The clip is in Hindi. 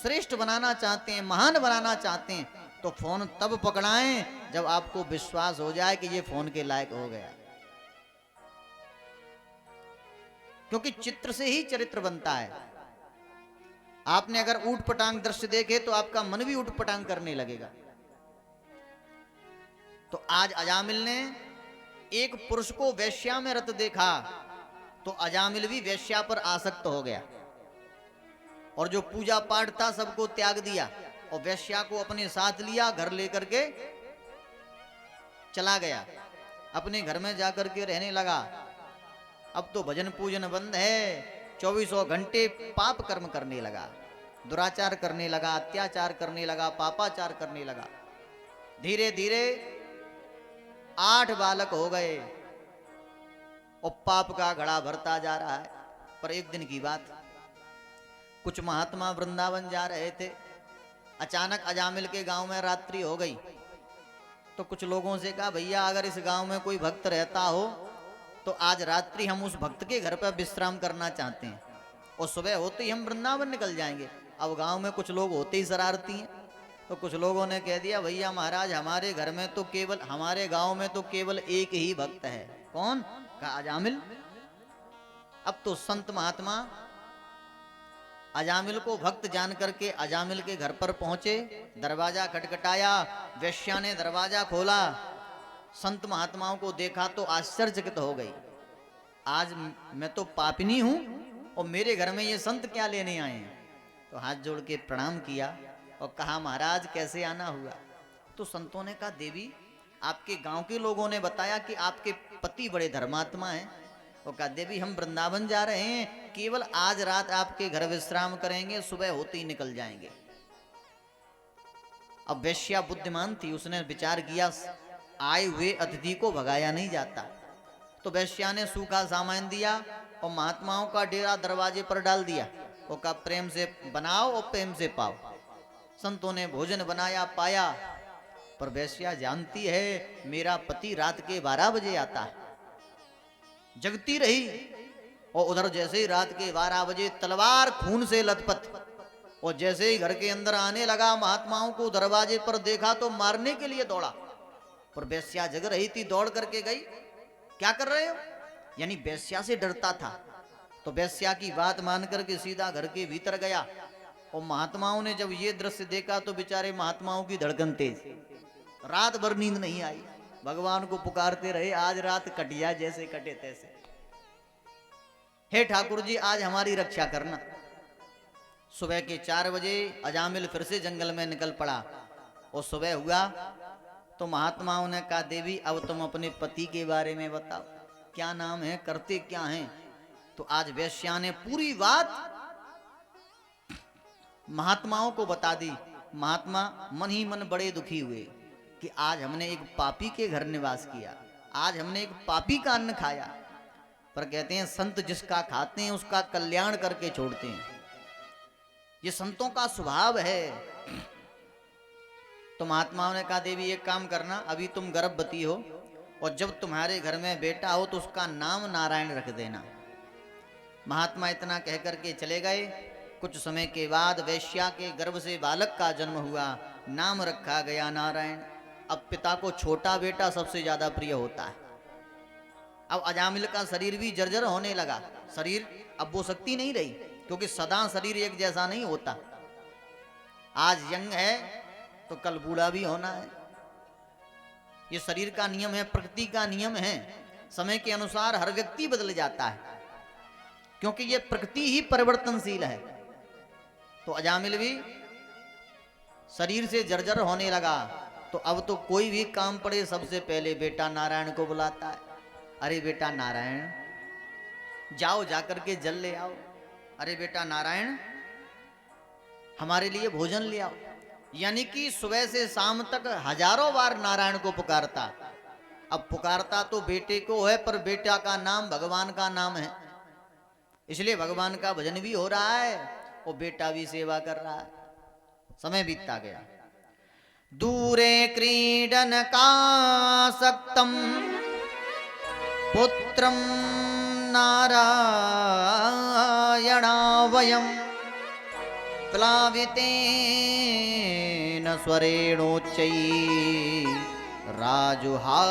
श्रेष्ठ बनाना चाहते हैं, महान बनाना चाहते हैं, तो फोन तब पकड़ाएं जब आपको विश्वास हो जाए कि ये फोन के लायक हो गया। क्योंकि चित्र से ही चरित्र बनता है। आपने अगर ऊट पटांग दृश्य देखे तो आपका मन भी ऊट पटांग करने लगेगा। तो आज अजामिल ने एक पुरुष को वेश्या में रत देखा तो अजामिल भी वेश्या पर आसक्त हो गया और जो पूजा पाठ था सबको त्याग दिया और वेश्या को अपने साथ लिया, घर लेकर के चला गया, अपने घर में जाकर के रहने लगा। अब तो भजन पूजन बंद है, 24 घंटे पाप कर्म करने लगा, दुराचार करने लगा, अत्याचार करने लगा, पापाचार करने लगा। धीरे धीरे 8 बालक हो गए और पाप का घड़ा भरता जा रहा है। पर एक दिन की बात, कुछ महात्मा वृंदावन जा रहे थे, अचानक अजामिल के गांव में रात्रि हो गई। तो कुछ लोगों से कहा, भैया अगर इस गांव में कोई भक्त रहता हो तो आज रात्रि हम उस भक्त के घर पर विश्राम करना चाहते हैं और सुबह होते ही हम वृंदावन निकल जाएंगे। अब गांव में कुछ लोग होते ही शरारती हैं, तो कुछ लोगों ने कह दिया, भैया महाराज हमारे घर में तो केवल, हमारे गांव में तो केवल एक ही भक्त है। कौन? कहा अजामिल। अब तो संत महात्मा अजामिल को भक्त जान करके अजामिल के घर पर पहुंचे, दरवाजा खटखटाया, वेश्या ने दरवाजा खोला, संत महात्माओं को देखा तो आश्चर्यचकित हो गई। आज मैं तो पापिनी हूं और मेरे घर में ये संत क्या लेने आए हैं? तो हाथ जोड़ के प्रणाम किया और कहा, महाराज कैसे आना हुआ? तो संतों ने कहा, देवी आपके गांव के लोगों ने बताया कि आपके पति बड़े धर्मात्मा हैं। वो कहा, देवी हम वृंदावन जा रहे हैं, केवल आज रात आपके घर विश्राम करेंगे, सुबह होते ही निकल जाएंगे। अब वेश्या बुद्धिमान थी, उसने विचार किया आए हुए अतिथि को भगाया नहीं जाता। तो वेश्या ने सूखा सामान दिया और महात्माओं का डेरा दरवाजे पर डाल दिया। वो कहा, प्रेम से बनाओ और प्रेम से पाओ। संतों ने भोजन बनाया, पाया, पर वेश्या जानती है मेरा पति रात के 12 बजे आता है। जगती रही और उधर जैसे ही रात के 12 बजे तलवार खून से लथपथ, और जैसे ही घर के अंदर आने लगा, महात्माओं को दरवाजे पर देखा तो मारने के लिए दौड़ा। पर वेश्या जग रही थी, दौड़ करके गई, क्या कर रहे हो? यानी वेश्या से डरता था। तो वेश्या की बात मान करके सीधा घर के भीतर गया। और महात्माओं ने जब ये दृश्य देखा तो बेचारे महात्माओं की धड़कन तेज, रात भर नींद नहीं आई, भगवान को पुकारते रहे, आज रात कटिया जैसे कटे तैसे। हे ठाकुर जी आज हमारी रक्षा करना। सुबह के 4 बजे अजामिल फिर से जंगल में निकल पड़ा और सुबह हुआ तो महात्माओं ने कहा, देवी अब तुम अपने पति के बारे में बताओ, क्या नाम है, करते क्या हैं? तो आज वेश्या ने पूरी बात महात्माओं को बता दी। महात्मा मन ही मन बड़े दुखी हुए कि आज हमने एक पापी के घर निवास किया, आज हमने एक पापी का अन्न खाया। पर कहते हैं संत जिसका खाते हैं उसका कल्याण करके छोड़ते हैं, ये संतों का स्वभाव है। तो महात्माओं ने कहा, देवी एक काम करना, अभी तुम गर्भवती हो और जब तुम्हारे घर में बेटा हो तो उसका नाम नारायण रख देना। महात्मा इतना कह करके चले गए। कुछ समय के बाद वेश्या के गर्भ से बालक का जन्म हुआ, नाम रखा गया नारायण। अब पिता को छोटा बेटा सबसे ज्यादा प्रिय होता है। अब अजामिल का शरीर भी जर्जर होने लगा, शरीर अब वो शक्ति नहीं रही, क्योंकि सदा शरीर एक जैसा नहीं होता। आज यंग है तो कल बूढ़ा भी होना है, ये शरीर का नियम है, प्रकृति का नियम है। समय के अनुसार हर व्यक्ति बदल जाता है, क्योंकि ये प्रकृति ही परिवर्तनशील है। तो अजामिल भी शरीर से जर्जर होने लगा। तो अब तो कोई भी काम पड़े सबसे पहले बेटा नारायण को बुलाता है। अरे बेटा नारायण जाओ, जाकर के जल ले आओ। अरे बेटा नारायण हमारे लिए भोजन ले आओ। यानी कि सुबह से शाम तक हजारों बार नारायण को पुकारता। अब पुकारता तो बेटे को है, पर बेटा का नाम भगवान का नाम है, इसलिए भगवान का भजन भी हो रहा है और बेटा भी सेवा कर रहा है। समय बीतता गया। दूरे क्रीडन का सक्तम पुत्रम नारायणावयम प्लावितेन स्वरेणोच्चैः राजुहा